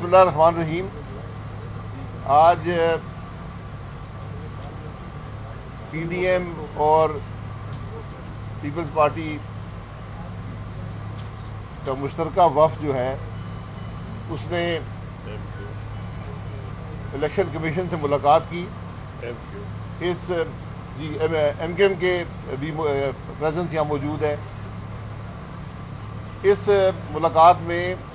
बिस्मिल्लाहिर्रहमानिर्रहीम। आज पीडीएम और पीपल्स पार्टी का मुश्तरका वफ़द जो है उसने इलेक्शन कमीशन से मुलाकात की। इस एमकेएम के भी प्रेजेंस यहाँ मौजूद है। इस मुलाकात में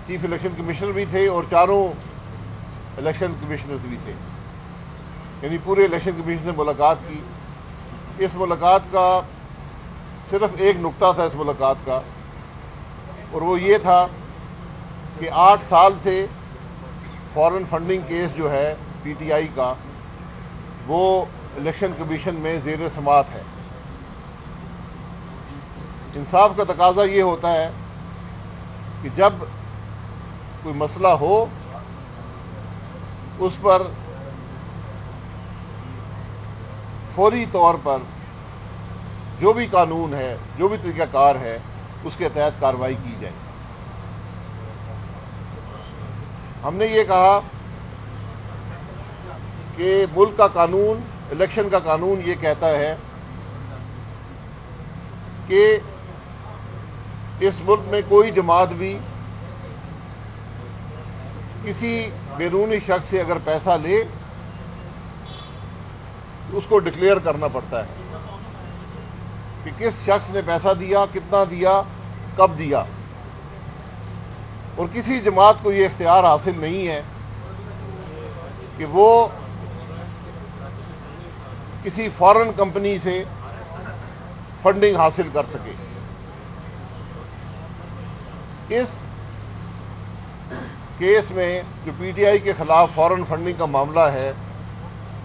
चीफ इलेक्शन कमिश्नर भी थे और चारों इलेक्शन कमिश्नर्स भी थे, यानी पूरे इलेक्शन कमीशन से मुलाकात की। इस मुलाकात का सिर्फ एक नुक्ता था इस मुलाकात का, और वो ये था कि 8 साल से फॉरेन फंडिंग केस जो है पीटीआई का, वो इलेक्शन कमीशन में ज़ेर समाअत है। इंसाफ का तकाजा ये होता है कि जब कोई मसला हो उस पर फौरी तौर पर जो भी कानून है, जो भी तरीक़ाकार है, उसके तहत कार्रवाई की जाए। हमने ये कहा कि मुल्क का कानून, इलेक्शन का कानून ये कहता है कि इस मुल्क में कोई जमात भी किसी बैरूनी शख्स से अगर पैसा ले तो उसको डिक्लेयर करना पड़ता है कि किस शख्स ने पैसा दिया, कितना दिया, कब दिया। और किसी जमात को ये इख्तियार हासिल नहीं है कि वो किसी फॉरेन कंपनी से फंडिंग हासिल कर सके। इस केस में जो पीटीआई के ख़िलाफ़ फॉरेन फंडिंग का मामला है,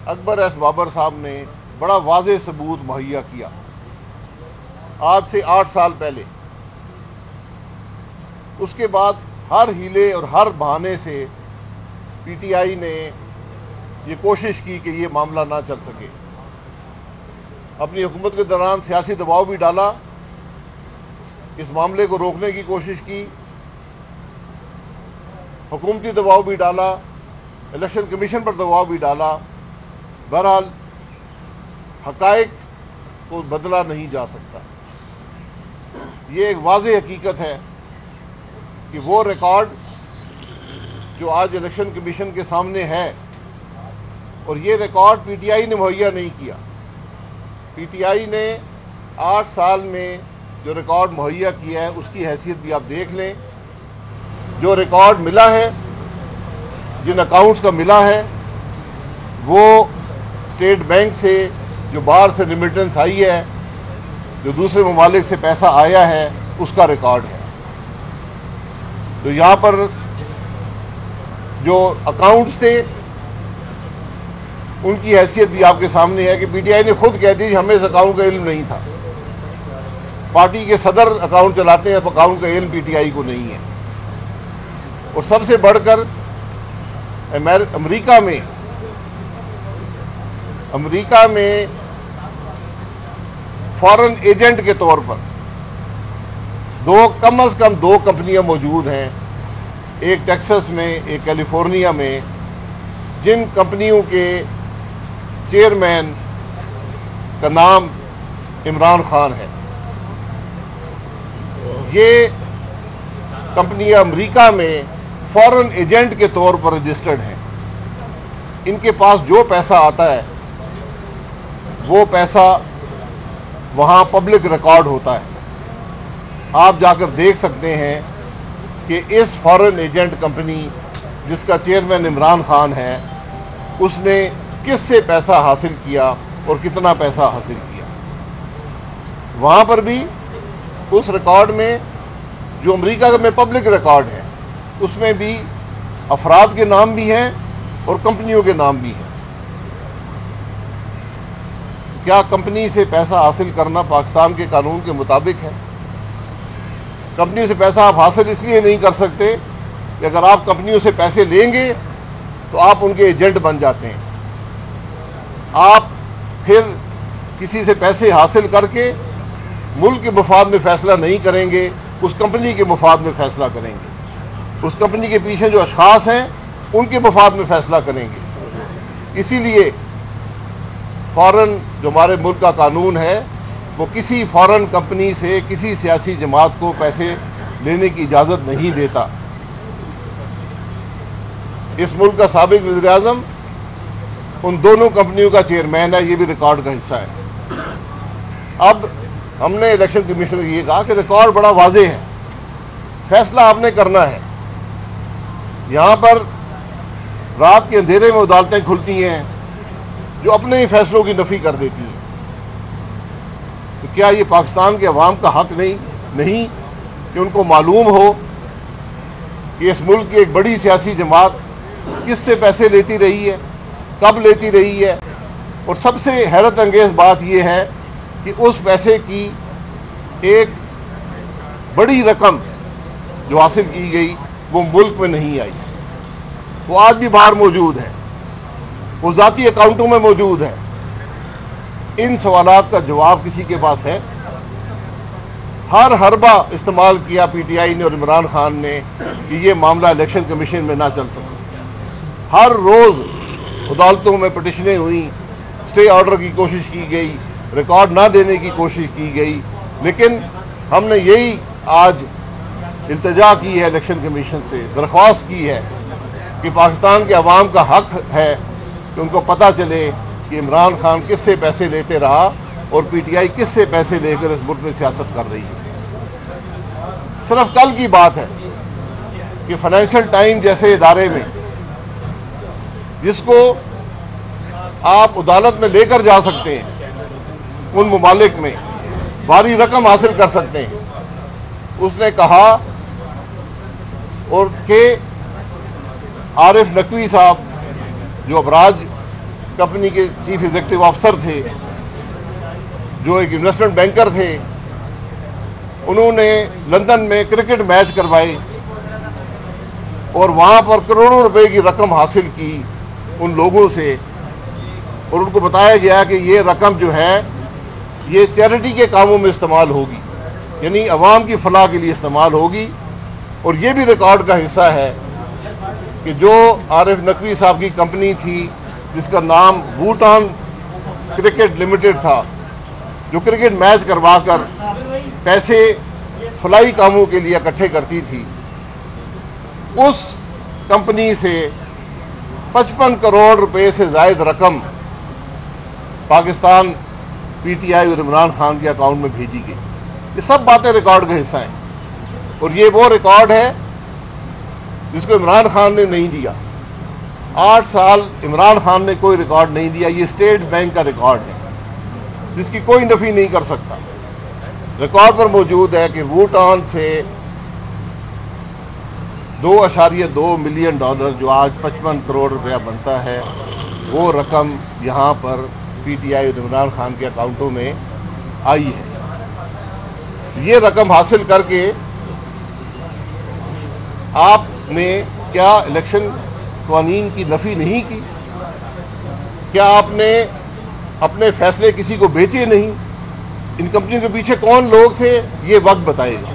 अकबर एस बाबर साहब ने बड़ा वाज़ेह सबूत मुहैया किया आज से 8 साल पहले। उसके बाद हर हीले और हर बहाने से पीटीआई ने ये कोशिश की कि ये मामला ना चल सके। अपनी हुकूमत के दौरान सियासी दबाव भी डाला, इस मामले को रोकने की कोशिश की, हुकूमती दबाव भी डाला, इलेक्शन कमीशन पर दबाव भी डाला। बहरहाल हक़ाइक़ को बदला नहीं जा सकता। ये एक वाज़ेह हकीकत है कि वो रिकॉर्ड जो आज इलेक्शन कमीशन के सामने है, और ये रिकॉर्ड पीटीआई ने मुहैया नहीं किया। पीटीआई ने 8 साल में जो रिकॉर्ड मुहैया किया है उसकी हैसियत भी आप देख लें। जो रिकॉर्ड मिला है, जिन अकाउंट्स का मिला है, वो स्टेट बैंक से जो बाहर से रिमिटेंस आई है, जो दूसरे ममालिक से पैसा आया है, उसका रिकॉर्ड है। तो यहाँ पर जो अकाउंट्स थे उनकी हैसियत भी आपके सामने है कि पीटीआई ने खुद कह दी हमें इस अकाउंट का इल्म नहीं था। पार्टी के सदर अकाउंट चलाते हैं, अकाउंट का इल्म पीटीआई को नहीं है। और सबसे बढ़कर अमेरिका में फॉरेन एजेंट के तौर पर कम से कम 2 कंपनियां मौजूद हैं, एक टेक्सास में, एक कैलिफोर्निया में, जिन कंपनियों के चेयरमैन का नाम इमरान खान है। ये कंपनियां अमेरिका में फॉरेन एजेंट के तौर पर रजिस्टर्ड हैं। इनके पास जो पैसा आता है वो पैसा वहाँ पब्लिक रिकॉर्ड होता है। आप जाकर देख सकते हैं कि इस फॉरेन एजेंट कंपनी जिसका चेयरमैन इमरान खान है, उसने किससे पैसा हासिल किया और कितना पैसा हासिल किया। वहाँ पर भी उस रिकॉर्ड में जो अमेरिका में पब्लिक रिकॉर्ड है, उसमें भी अफराद के नाम भी हैं और कंपनियों के नाम भी हैं। क्या कंपनी से पैसा हासिल करना पाकिस्तान के कानून के मुताबिक है? कंपनियों से पैसा आप हासिल इसलिए नहीं कर सकते कि अगर आप कंपनियों से पैसे लेंगे तो आप उनके एजेंट बन जाते हैं। आप फिर किसी से पैसे हासिल करके मुल्क के मफाद में फ़ैसला नहीं करेंगे, उस कंपनी के मफाद में फ़ैसला करेंगे। उस कंपनी के पीछे जो अशखास हैं उनके मफाद में फ़ैसला करेंगे। इसीलिए फ़ौरन जो हमारे मुल्क का कानून है वो किसी फ़ौरन कंपनी से किसी सियासी जमात को पैसे लेने की इजाज़त नहीं देता। इस मुल्क का साबिक वज़ीर-ए-आज़म उन दोनों कंपनियों का चेयरमैन है, ये भी रिकॉर्ड का हिस्सा है। अब हमने इलेक्शन कमीशन को ये कहा कि रिकॉर्ड बड़ा वाज़ेह है, फैसला आपने करना है। यहाँ पर रात के अंधेरे में अदालतें खुलती हैं जो अपने ही फैसलों की नफ़ी कर देती हैं। तो क्या ये पाकिस्तान के अवाम का हक नहीं कि उनको मालूम हो कि इस मुल्क की एक बड़ी सियासी जमात किससे पैसे लेती रही है, कब लेती रही है, और सबसे हैरत अंगेज़ बात यह है कि उस पैसे की एक बड़ी रकम जो हासिल की गई वो मुल्क में नहीं आई। वो आज भी बाहर मौजूद है, वो ज़ाती अकाउंटों में मौजूद है। इन सवालात का जवाब किसी के पास है? हर हरबा इस्तेमाल किया पीटीआई ने और इमरान खान ने कि ये मामला इलेक्शन कमीशन में ना चल सके। हर रोज़ अदालतों में पटिशनें हुई, स्टे ऑर्डर की कोशिश की गई, रिकॉर्ड ना देने की कोशिश की गई, लेकिन हमने यही आज इल्तिजा की है इलेक्शन कमीशन से, दरख्वास्त की है कि पाकिस्तान के अवाम का हक है कि उनको पता चले कि इमरान खान किससे पैसे लेते रहा और पीटीआई किससे पैसे लेकर इस मुल्क में सियासत कर रही है। सिर्फ कल की बात है कि फाइनेंशियल टाइम जैसे इदारे में, जिसको आप अदालत में लेकर जा सकते हैं, उन ममालिक में भारी रकम हासिल कर सकते हैं, उसने कहा और के आरिफ नकवी साहब जो अबराज कंपनी के चीफ एग्जीक्यूटिव ऑफिसर थे, जो एक इन्वेस्टमेंट बैंकर थे, उन्होंने लंदन में क्रिकेट मैच करवाए और वहाँ पर करोड़ों रुपए की रकम हासिल की उन लोगों से, और उनको बताया गया कि ये रकम जो है ये चैरिटी के कामों में इस्तेमाल होगी, यानी अवाम की फलाह के लिए इस्तेमाल होगी। और ये भी रिकॉर्ड का हिस्सा है कि जो आरिफ नकवी साहब की कंपनी थी जिसका नाम भूटान क्रिकेट लिमिटेड था, जो क्रिकेट मैच करवाकर पैसे फलाई कामों के लिए इकट्ठे करती थी, उस कंपनी से 55 करोड़ रुपए से ज़ायद रकम पाकिस्तान पीटीआई और इमरान खान के अकाउंट में भेजी गई। ये सब बातें रिकॉर्ड का हिस्सा हैं, और ये वो रिकॉर्ड है जिसको इमरान खान ने नहीं दिया। 8 साल इमरान खान ने कोई रिकॉर्ड नहीं दिया। ये स्टेट बैंक का रिकॉर्ड है जिसकी कोई नफ़ी नहीं कर सकता। रिकॉर्ड पर मौजूद है कि भूटान से $2.2 मिलियन जो आज 55 करोड़ रुपया बनता है, वो रकम यहाँ पर पीटीआई और इमरान खान के अकाउंटों में आई है। ये रकम हासिल करके आपने क्या इलेक्शन कानून की नफ़ी नहीं की? क्या आपने अपने फैसले किसी को बेचे नहीं? इन कंपनियों के पीछे कौन लोग थे ये वक्त बताएगा।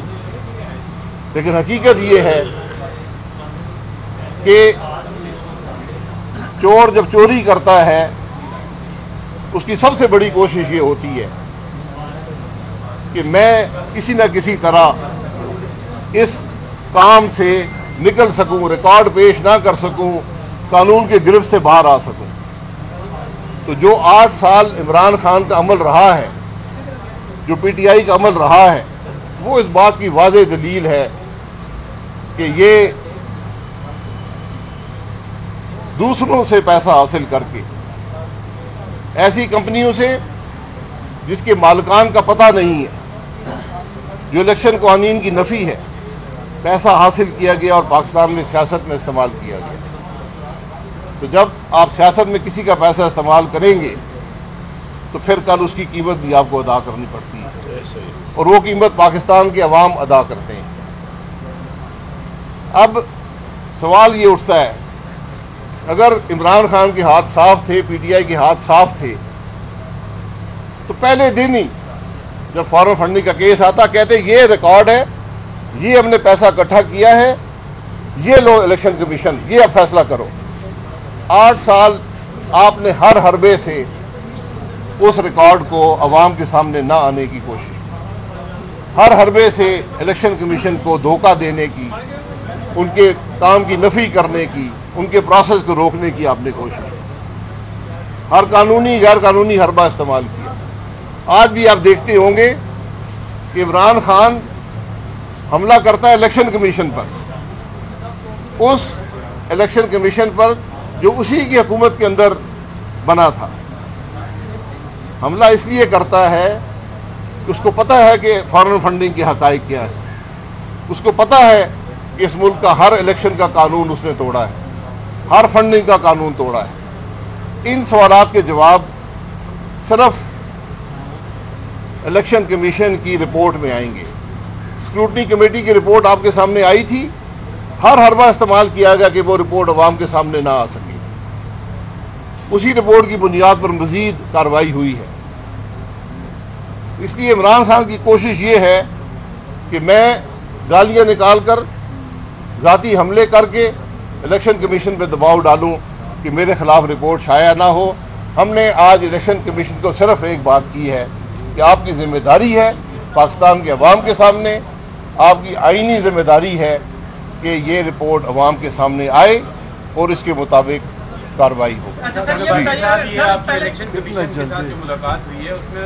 लेकिन हकीकत ये है कि चोर जब चोरी करता है उसकी सबसे बड़ी कोशिश ये होती है कि मैं किसी न किसी तरह इस काम से निकल सकूं, रिकॉर्ड पेश ना कर सकूं, कानून की गिरफ्त से बाहर आ सकूं। तो जो 8 साल इमरान खान का अमल रहा है, जो पीटीआई का अमल रहा है, वो इस बात की वाज़ेह दलील है कि ये दूसरों से पैसा हासिल करके ऐसी कंपनियों से जिसके मालिकान का पता नहीं है, जो इलेक्शन कानून की नफ़ी है, पैसा हासिल किया गया और पाकिस्तान में सियासत में इस्तेमाल किया गया। तो जब आप सियासत में किसी का पैसा इस्तेमाल करेंगे तो फिर कल उसकी कीमत भी आपको अदा करनी पड़ती है, और वो कीमत पाकिस्तान के अवाम अदा करते हैं। अब सवाल ये उठता है, अगर इमरान खान के हाथ साफ थे, पीटीआई के हाथ साफ थे, तो पहले दिन ही जब फॉरेन फंडिंग का केस आता कहते ये रिकॉर्ड है, ये हमने पैसा इकट्ठा किया है ये लो इलेक्शन कमीशन, ये अब फैसला करो। 8 साल आपने हर हरबे से उस रिकॉर्ड को अवाम के सामने ना आने की कोशिश की, हर हरबे से इलेक्शन कमीशन को धोखा देने की, उनके काम की नफ़ी करने की, उनके प्रोसेस को रोकने की आपने कोशिश की। हर कानूनी गैर कानूनी हरबा इस्तेमाल किया। आज भी आप देखते होंगे कि इमरान खान हमला करता है इलेक्शन कमीशन पर, उस इलेक्शन कमीशन पर जो उसी की हुकूमत के अंदर बना था। हमला इसलिए करता है कि उसको पता है कि फॉरेन फंडिंग के हक़ाइक़ क्या है, उसको पता है कि इस मुल्क का हर इलेक्शन का कानून उसने तोड़ा है, हर फंडिंग का कानून तोड़ा है। इन सवालात के जवाब सिर्फ इलेक्शन कमीशन की रिपोर्ट में आएंगे। स्क्रूटनी कमेटी की रिपोर्ट आपके सामने आई थी, हर हरबा इस्तेमाल किया गया कि वो रिपोर्ट अवाम के सामने ना आ सके। उसी रिपोर्ट की बुनियाद पर मज़ीद कार्रवाई हुई है। इसलिए इमरान खान की कोशिश ये है कि मैं गालियाँ निकाल कर, ज़ाती हमले करके इलेक्शन कमीशन पर दबाव डालूं कि मेरे खिलाफ रिपोर्ट शाया ना हो। हमने आज इलेक्शन कमीशन को सिर्फ एक बात की है कि आपकी जिम्मेदारी है पाकिस्तान के अवाम के सामने, आपकी आईनी जिम्मेदारी है कि ये रिपोर्ट अवाम के सामने आए और इसके मुताबिक कार्रवाई हो। अच्छा सर, ये बताइए, आपकी इलेक्शन कमीशन के साथ जो मुलाकात हुई है उसमें